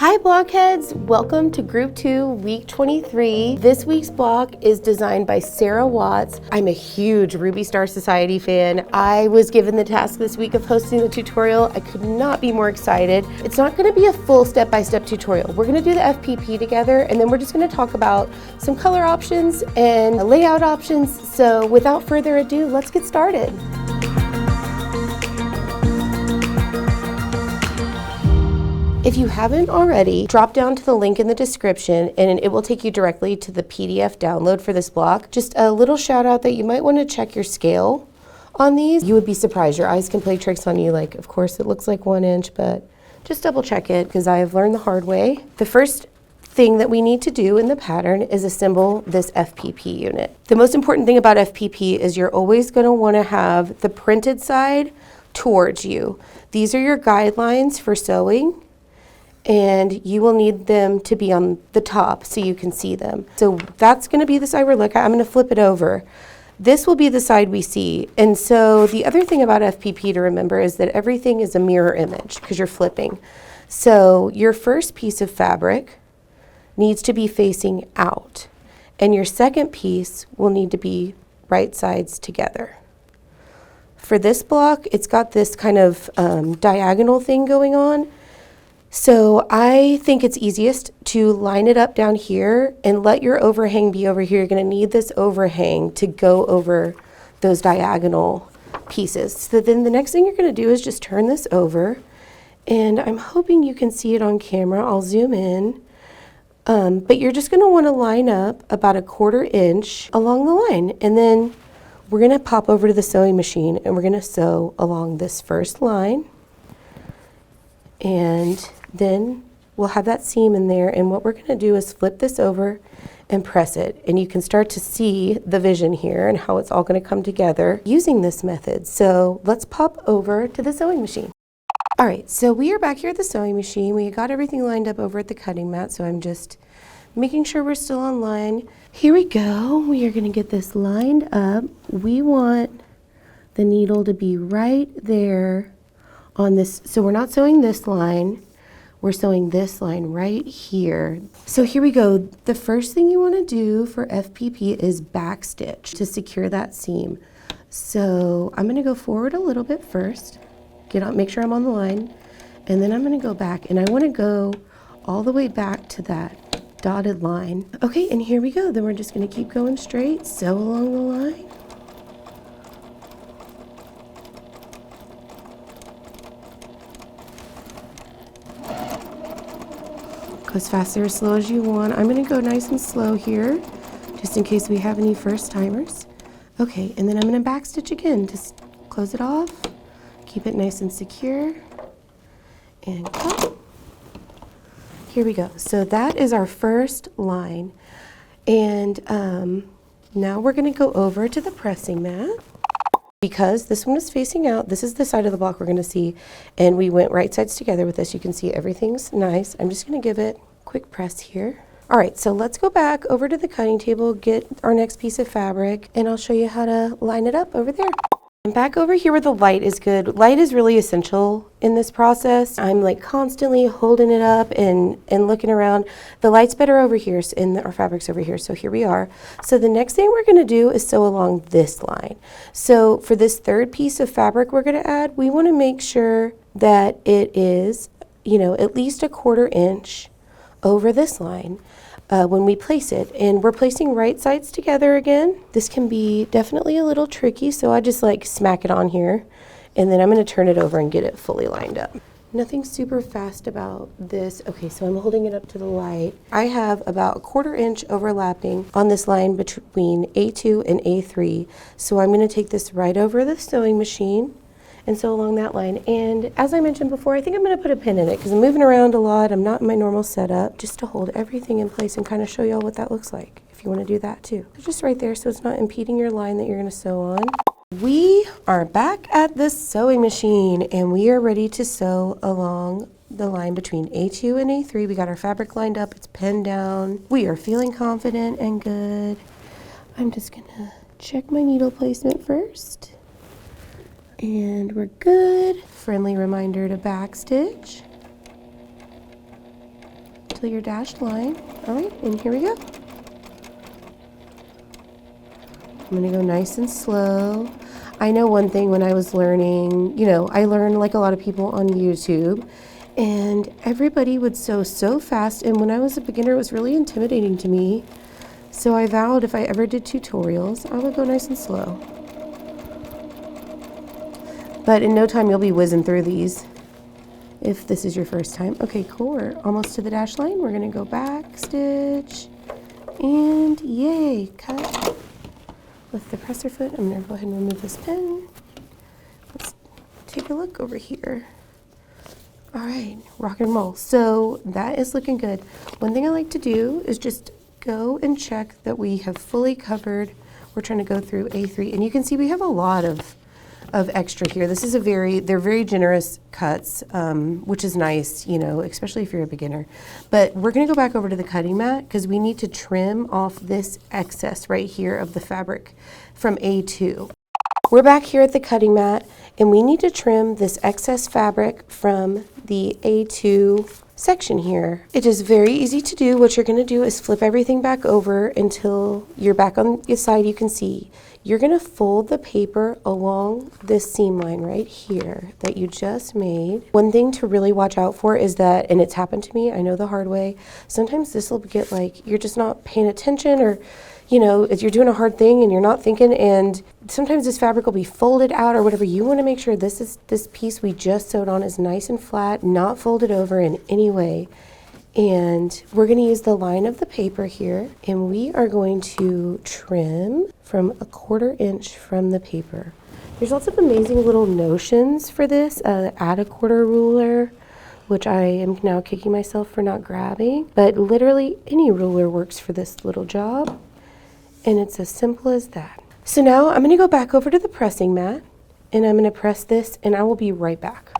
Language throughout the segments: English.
Hi Blockheads, welcome to Group 2, Week 23. This week's block is designed by Sarah Watts. I'm a huge Ruby Star Society fan. I was given the task this week of hosting the tutorial. I could not be more excited. It's not going to be a full step-by-step tutorial. We're going to do the FPP together, and then we're just going to talk about some color options and layout options. So without further ado, let's get started. If you haven't already, drop down to the link in the description and it will take you directly to the PDF download for this block. Just a little shout out that you might want to check your scale on these. You would be surprised. Your eyes can play tricks on you. Like, of course, it looks like 1 inch, but just double check it because I have learned the hard way. The first thing that we need to do in the pattern is assemble this FPP unit. The most important thing about FPP is you're always going to want to have the printed side towards you. These are your guidelines for sewing, and you will need them to be on the top so you can see them. So that's going to be the side we're looking at. I'm going to flip it over. This will be the side we see. And so the other thing about FPP to remember is that everything is a mirror image because you're flipping. So your first piece of fabric needs to be facing out, and your second piece will need to be right sides together. For this block, it's got this kind of diagonal thing going on. So I think it's easiest to line it up down here and let your overhang be over here. You're going to need this overhang to go over those diagonal pieces. So then the next thing you're going to do is just turn this over, and I'm hoping you can see it on camera. I'll zoom in. But you're just going to want to line up about 1/4 inch along the line, and then we're going to pop over to the sewing machine and we're going to sew along this first line. And then we'll have that seam in there, and what we're going to do is flip this over and press it, and you can start to see the vision here and how it's all going to come together using this method. So let's pop over to the sewing machine. All right, so we are back here at the sewing machine. We got everything lined up over at the cutting mat, so I'm just making sure we're still on line. Here we go. We are going to get this lined up. We want the needle to be right there on this. So we're not sewing this line. We're sewing this line right here. So here we go. The first thing you want to do for FPP is backstitch to secure that seam. So I'm going to go forward a little bit first, make sure I'm on the line, and then I'm going to go back, and I want to go all the way back to that dotted line. Okay, and here we go. Then we're just going to keep going straight, sew along the line. Go as fast or as slow as you want. I'm going to go nice and slow here, just in case we have any first timers. Okay, and then I'm going to backstitch again. Just close it off, keep it nice and secure, and cut. Here we go. So that is our first line. And now we're going to go over to the pressing mat. Because this one is facing out, this is the side of the block we're going to see, and we went right sides together with this. You can see everything's nice. I'm just going to give it a quick press here. All right, so let's go back over to the cutting table, get our next piece of fabric, and I'll show you how to line it up over there. And back over here where the light is good. Light is really essential in this process. I'm like constantly holding it up and looking around. The light's better over here, and our fabric's over here, so here we are. So the next thing we're gonna do is sew along this line. So for this third piece of fabric we're gonna add, we wanna make sure that it is, at least 1/4 inch over this line. When we place it, and we're placing right sides together again. This can be definitely a little tricky, so I just like smack it on here, and then I'm going to turn it over and get it fully lined up. Nothing super fast about this. Okay, so I'm holding it up to the light. I have about 1/4 inch overlapping on this line between A2 and A3, so I'm going to take this right over the sewing machine and sew along that line. And as I mentioned before, I think I'm going to put a pin in it because I'm moving around a lot. I'm not in my normal setup, just to hold everything in place and kind of show you all what that looks like if you want to do that too. So just right there so it's not impeding your line that you're going to sew on. We are back at the sewing machine, and we are ready to sew along the line between A2 and A3. We got our fabric lined up, it's pinned down. We are feeling confident and good. I'm just going to check my needle placement first. And we're good. Friendly reminder to backstitch. until your dashed line. All right, and here we go. I'm gonna go nice and slow. I know one thing when I was learning, I learned like a lot of people on YouTube, and everybody would sew so fast, and when I was a beginner, it was really intimidating to me. So I vowed if I ever did tutorials, I would go nice and slow. But in no time, you'll be whizzing through these if this is your first time. Okay, cool, we're almost to the dash line. We're gonna go back stitch, and yay, cut. With the presser foot, I'm going to go ahead and remove this pin. Let's take a look over here. All right, rock and roll. So that is looking good. One thing I like to do is just go and check that we have fully covered. We're trying to go through A3, and you can see we have a lot of extra here. This is they're very generous cuts, which is nice, especially if you're a beginner. But we're gonna go back over to the cutting mat because we need to trim off this excess right here of the fabric from A2. We're back here at the cutting mat, and we need to trim this excess fabric from the A2 section here. It is very easy to do. What you're gonna do is flip everything back over until you're back on the side you can see. You're gonna fold the paper along this seam line right here that you just made. One thing to really watch out for is that, and it's happened to me, I know the hard way, sometimes this will get like, you're just not paying attention, or if you're doing a hard thing and you're not thinking, and sometimes this fabric will be folded out or whatever. You wanna make sure this piece we just sewed on is nice and flat, not folded over in any way. And we're gonna use the line of the paper here, and we are going to trim from 1/4 inch from the paper. There's lots of amazing little notions for this. Add a quarter ruler, which I am now kicking myself for not grabbing, but literally any ruler works for this little job, and it's as simple as that. So now I'm gonna go back over to the pressing mat, and I'm gonna press this, and I will be right back.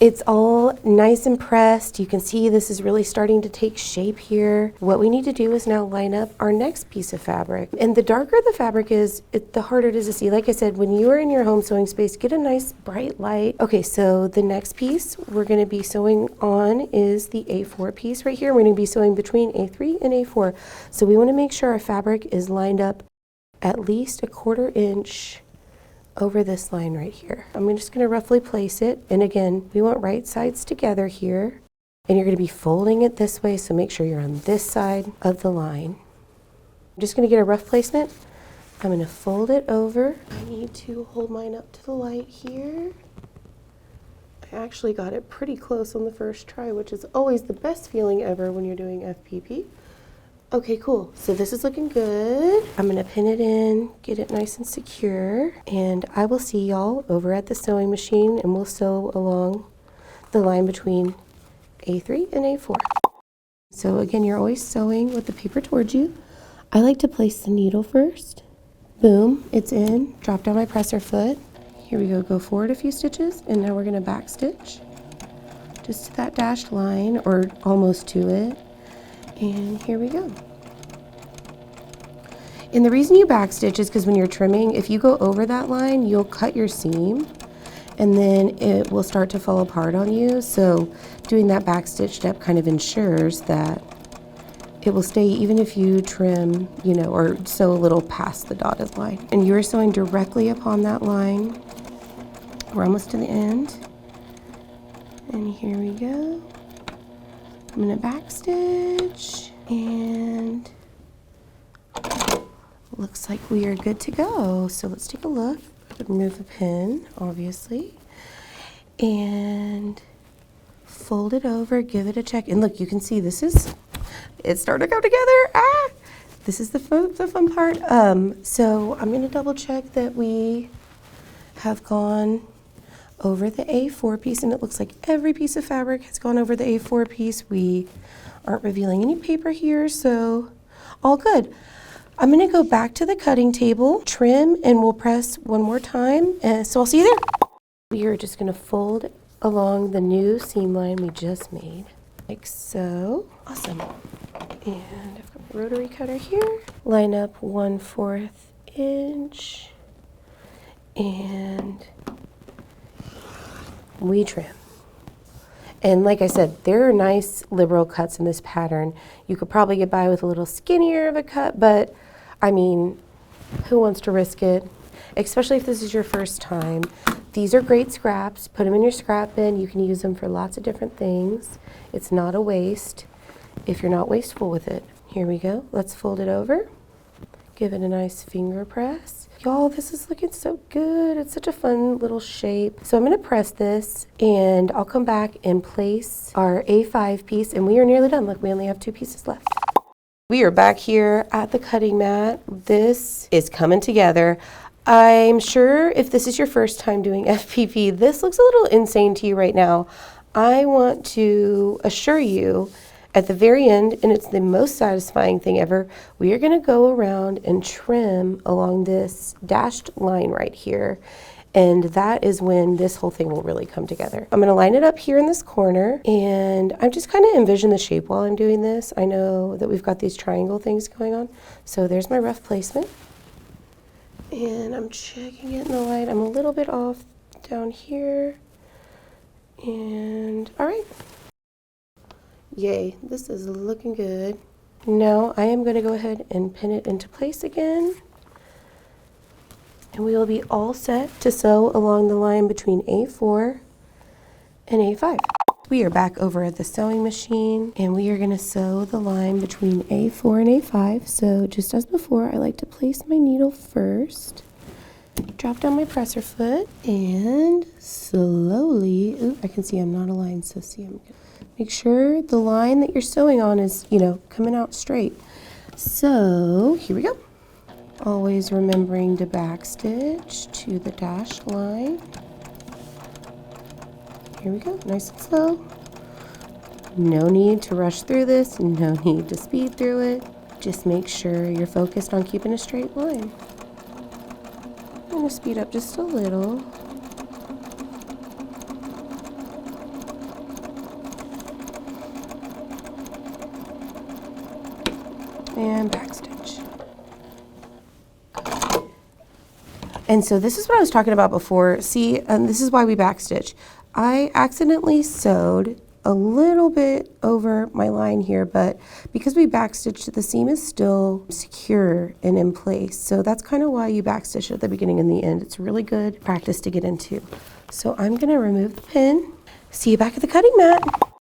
It's all nice and pressed. You can see this is really starting to take shape here. What we need to do is now line up our next piece of fabric. And the darker the fabric is, the harder it is to see. Like I said, when you are in your home sewing space, get a nice bright light. Okay, so the next piece we're gonna be sewing on is the A4 piece right here. We're gonna be sewing between A3 and A4. So we wanna make sure our fabric is lined up at least 1/4 inch over this line right here. I'm just gonna roughly place it. And again, we want right sides together here. And you're gonna be folding it this way, so make sure you're on this side of the line. I'm just gonna get a rough placement. I'm gonna fold it over. I need to hold mine up to the light here. I actually got it pretty close on the first try, which is always the best feeling ever when you're doing FPP. Okay, cool. So this is looking good. I'm gonna pin it in, get it nice and secure, and I will see y'all over at the sewing machine, and we'll sew along the line between A3 and A4. So again, you're always sewing with the paper towards you. I like to place the needle first. Boom, it's in. Drop down my presser foot. Here we go, go forward a few stitches, and now we're gonna back stitch just to that dashed line, or almost to it. And here we go. And the reason you backstitch is because when you're trimming, if you go over that line, you'll cut your seam, and then it will start to fall apart on you. So doing that backstitch step kind of ensures that it will stay even if you trim, or sew a little past the dotted line. And you're sewing directly upon that line. We're almost to the end. And here we go. I'm gonna backstitch, and looks like we are good to go. So let's take a look. Remove the pin, obviously, and fold it over, give it a check. And look, you can see it's starting to go together. This is the fun part. So I'm gonna double check that we have gone over the A4 piece, and it looks like every piece of fabric has gone over the A4 piece. We aren't revealing any paper here, so all good. I'm gonna go back to the cutting table, trim, and we'll press one more time, so I'll see you there. We are just gonna fold along the new seam line we just made, like so. Awesome. And I've got my rotary cutter here. Line up 1/4 inch, and we trim. And like I said, there are nice liberal cuts in this pattern. You could probably get by with a little skinnier of a cut, but I mean, who wants to risk it? Especially if this is your first time. These are great scraps. Put them in your scrap bin. You can use them for lots of different things. It's not a waste if you're not wasteful with it. Here we go. Let's fold it over. Give it a nice finger press. Y'all, this is looking so good. It's such a fun little shape. So I'm gonna press this and I'll come back and place our A5 piece, and we are nearly done. Look, we only have 2 pieces left. We are back here at the cutting mat. This is coming together. I'm sure if this is your first time doing FPP, this looks a little insane to you right now. I want to assure you at the very end, and it's the most satisfying thing ever, we are gonna go around and trim along this dashed line right here. And that is when this whole thing will really come together. I'm gonna line it up here in this corner, and I'm just kind of envision the shape while I'm doing this. I know that we've got these triangle things going on. So there's my rough placement. And I'm checking it in the light. I'm a little bit off down here. And all right. Yay, this is looking good. Now I am going to go ahead and pin it into place again. And we will be all set to sew along the line between A4 and A5. We are back over at the sewing machine, and we are going to sew the line between A4 and A5. So just as before, I like to place my needle first, drop down my presser foot, and slowly, ooh, I can see I'm not aligned, so see, I'm good. Make sure the line that you're sewing on is, coming out straight. So here we go. Always remembering to backstitch to the dashed line. Here we go, nice and slow. No need to rush through this, no need to speed through it. Just make sure you're focused on keeping a straight line. I'm gonna speed up just a little. And backstitch. And so this is what I was talking about before. See, this is why we backstitch. I accidentally sewed a little bit over my line here, but because we backstitched, the seam is still secure and in place. So that's kind of why you backstitch at the beginning and the end. It's really good practice to get into. So I'm gonna remove the pin. See you back at the cutting mat.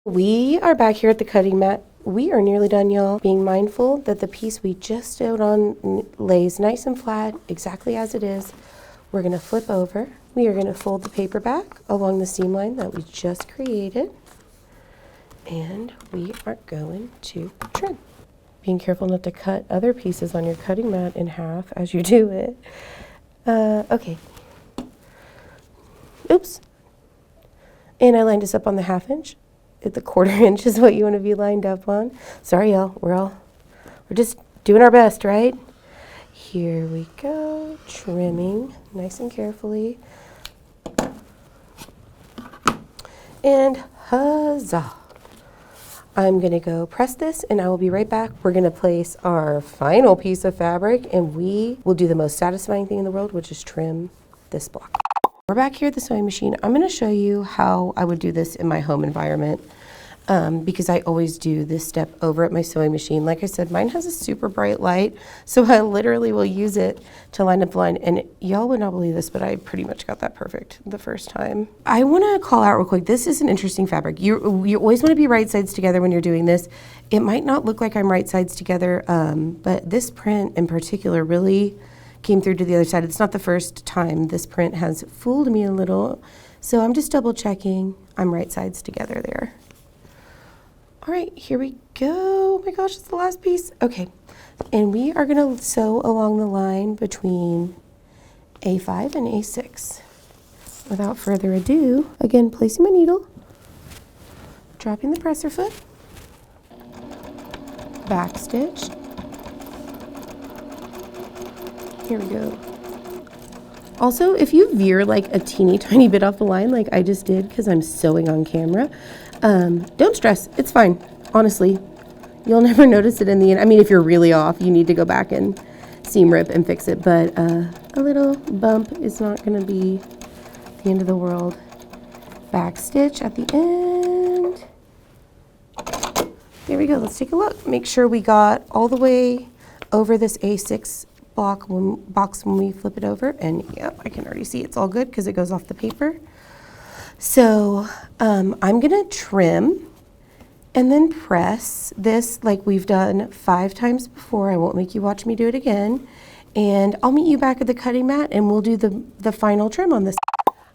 We are back here at the cutting mat. We are nearly done, y'all. Being mindful that the piece we just sewed on lays nice and flat, exactly as it is. We're gonna flip over. We are gonna fold the paper back along the seam line that we just created. And we are going to trim. Being careful not to cut other pieces on your cutting mat in half as you do it. Okay. Oops. And I lined this up on the 1/2 inch. The 1/4 inch is what you want to be lined up on. Sorry, y'all. We're just doing our best, right? Here we go. Trimming nice and carefully. And huzzah! I'm gonna go press this, and I will be right back. We're gonna place our final piece of fabric, and we will do the most satisfying thing in the world, which is trim this block. We're back here at the sewing machine. I'm gonna show you how I would do this in my home environment, because I always do this step over at my sewing machine. Like I said, mine has a super bright light, so I literally will use it to line up the line. And y'all would not believe this, but I pretty much got that perfect the first time. I wanna call out real quick, this is an interesting fabric. You always wanna be right sides together when you're doing this. It might not look like I'm right sides together, but this print in particular really came through to the other side. It's not the first time this print has fooled me a little, so I'm just double checking I'm right sides together there. All right, here we go. Oh my gosh, it's the last piece. Okay, and we are gonna sew along the line between A5 and A6. Without further ado, again, placing my needle, dropping the presser foot, back stitch. Here we go. Also, if you veer like a teeny tiny bit off the line like I just did because I'm sewing on camera, don't stress, it's fine. Honestly, you'll never notice it in the end. I mean, if you're really off, you need to go back and seam rip and fix it, but a little bump is not gonna be the end of the world. back stitch at the end. There we go. Let's take a look. Make sure we got all the way over this A6 box when we flip it over. And yep, I can already see it's all good because it goes off the paper. So I'm going to trim and then press this like we've done 5 times before. I won't make you watch me do it again. And I'll meet you back at the cutting mat and we'll do the final trim on this.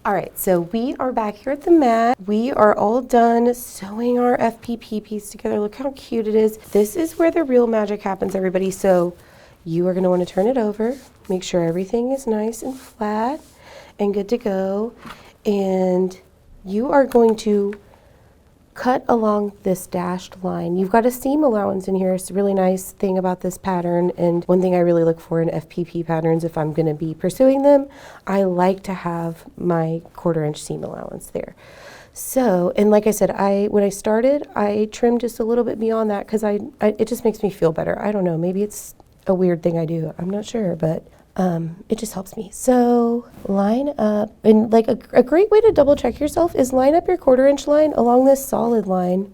All right, so we are back here at the mat. We are all done sewing our FPP piece together. Look how cute it is. This is where the real magic happens, everybody. So you are gonna wanna turn it over, make sure everything is nice and flat and good to go. And you are going to cut along this dashed line. You've got a seam allowance in here. It's a really nice thing about this pattern, and one thing I really look for in FPP patterns if I'm going to be pursuing them, I like to have my 1/4 inch seam allowance there. So, and like I said, when I started, I trimmed just a little bit beyond that because it just makes me feel better. I don't know, maybe it's a weird thing I do. I'm not sure, but it just helps me. So line up, and like a great way to double check yourself is line up your 1/4 inch line along this solid line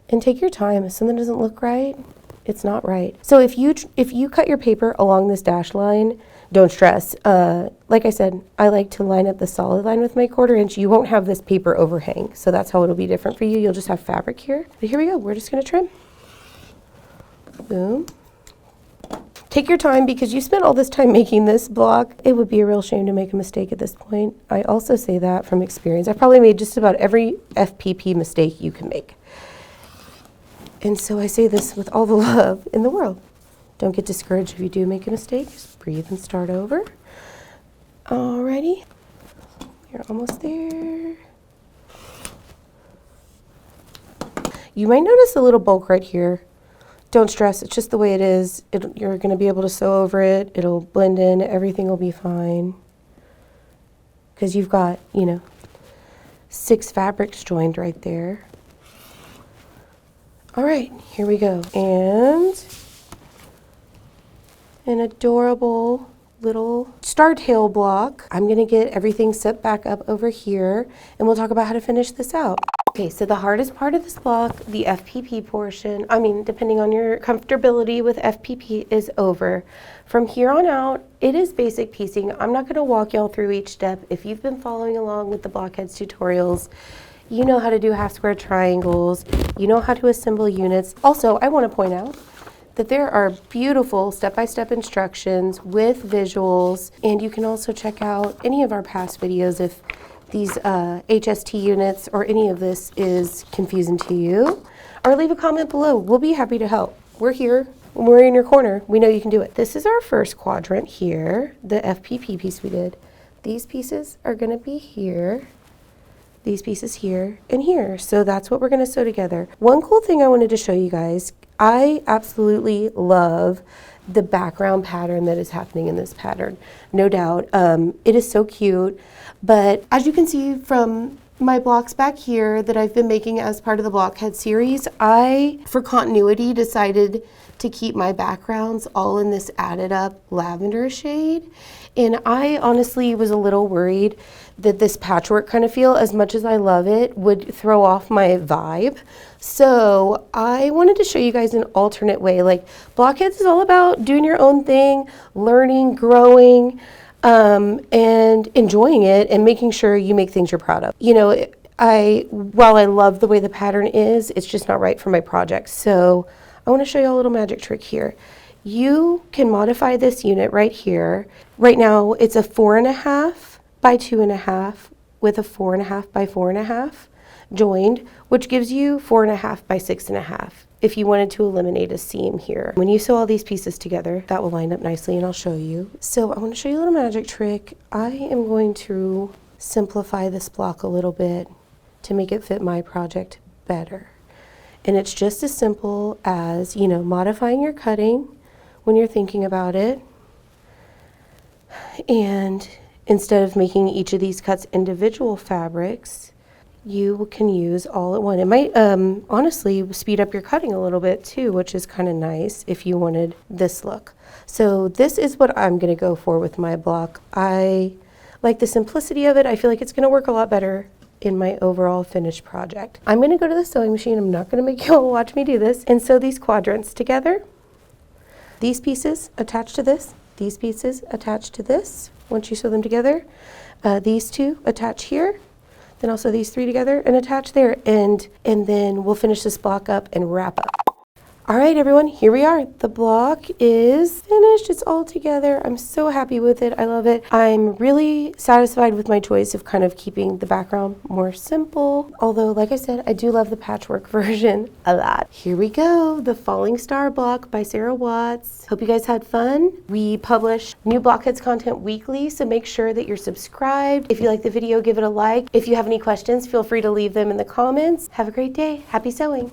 and take your time. If something doesn't look right, it's not right. So if you cut your paper along this dash line, don't stress. Like I said, I like to line up the solid line with my 1/4 inch. You won't have this paper overhang. So that's how it'll be different for you. You'll just have fabric here. But here we go. We're just gonna trim. Boom. Take your time because you spent all this time making this block. It would be a real shame to make a mistake at this point. I also say that from experience. I've probably made just about every FPP mistake you can make. And so I say this with all the love in the world. Don't get discouraged if you do make a mistake. Just breathe and start over. Alrighty. You're almost there. You might notice a little bulk right here. Don't stress, it's just the way it is. You're going to be able to sew over it. It'll blend in, everything will be fine. Because you've got, 6 fabrics joined right there. All right, here we go. And an adorable little star tail block. I'm going to get everything set back up over here, and we'll talk about how to finish this out. Okay, so the hardest part of this block, the FPP portion, depending on your comfortability with FPP, is over. From here on out, it is basic piecing. I'm not gonna walk y'all through each step. If you've been following along with the Blockheads tutorials, you know how to do half square triangles, you know how to assemble units. Also, I wanna point out that there are beautiful step-by-step instructions with visuals, and you can also check out any of our past videos if these HST units or any of this is confusing to you, or leave a comment below. We'll be happy to help. We're here. We're in your corner. We know you can do it. This is our first quadrant here, the FPP piece we did. These pieces are going to be here, these pieces here, and here. So that's what we're going to sew together. One cool thing I wanted to show you guys, I absolutely love the background pattern that is happening in this pattern. No doubt. It is so cute. But as you can see from my blocks back here that I've been making as part of the Blockhead series, I, for continuity, decided to keep my backgrounds all in this added up lavender shade. And I honestly was a little worried that this patchwork kind of feel, as much as I love it, would throw off my vibe. So I wanted to show you guys an alternate way. Like, Blockheads is all about doing your own thing, learning, growing, and enjoying it and making sure you make things you're proud of. While I love the way the pattern is, it's just not right for my project. So I want to show you a little magic trick here. You can modify this unit right here. Right now it's a 4.5 by 2.5 with a 4.5 by 4.5 joined, which gives you 4.5 by 6.5. If you wanted to eliminate a seam here. When you sew all these pieces together, that will line up nicely, and I'll show you. So I want to show you a little magic trick. I am going to simplify this block a little bit to make it fit my project better. And it's just as simple as, modifying your cutting when you're thinking about it. And instead of making each of these cuts individual fabrics, you can use all at once. It might honestly speed up your cutting a little bit too, which is kind of nice if you wanted this look. So this is what I'm going to go for with my block. I like the simplicity of it. I feel like it's going to work a lot better in my overall finished project. I'm going to go to the sewing machine. I'm not going to make you all watch me do this, and sew these quadrants together. These pieces attach to this. These pieces attach to this. Once you sew them together, these two attach here. Then also these three together and attach there, and then we'll finish this block up and wrap up. All right, everyone, here we are. The block is finished. It's all together. I'm so happy with it. I love it. I'm really satisfied with my choice of kind of keeping the background more simple. Although, like I said, I do love the patchwork version a lot. Here we go, the Falling Star block by Sarah Watts. Hope you guys had fun. We publish new Blockheads content weekly, so make sure that you're subscribed. If you like the video, give it a like. If you have any questions, feel free to leave them in the comments. Have a great day. Happy sewing.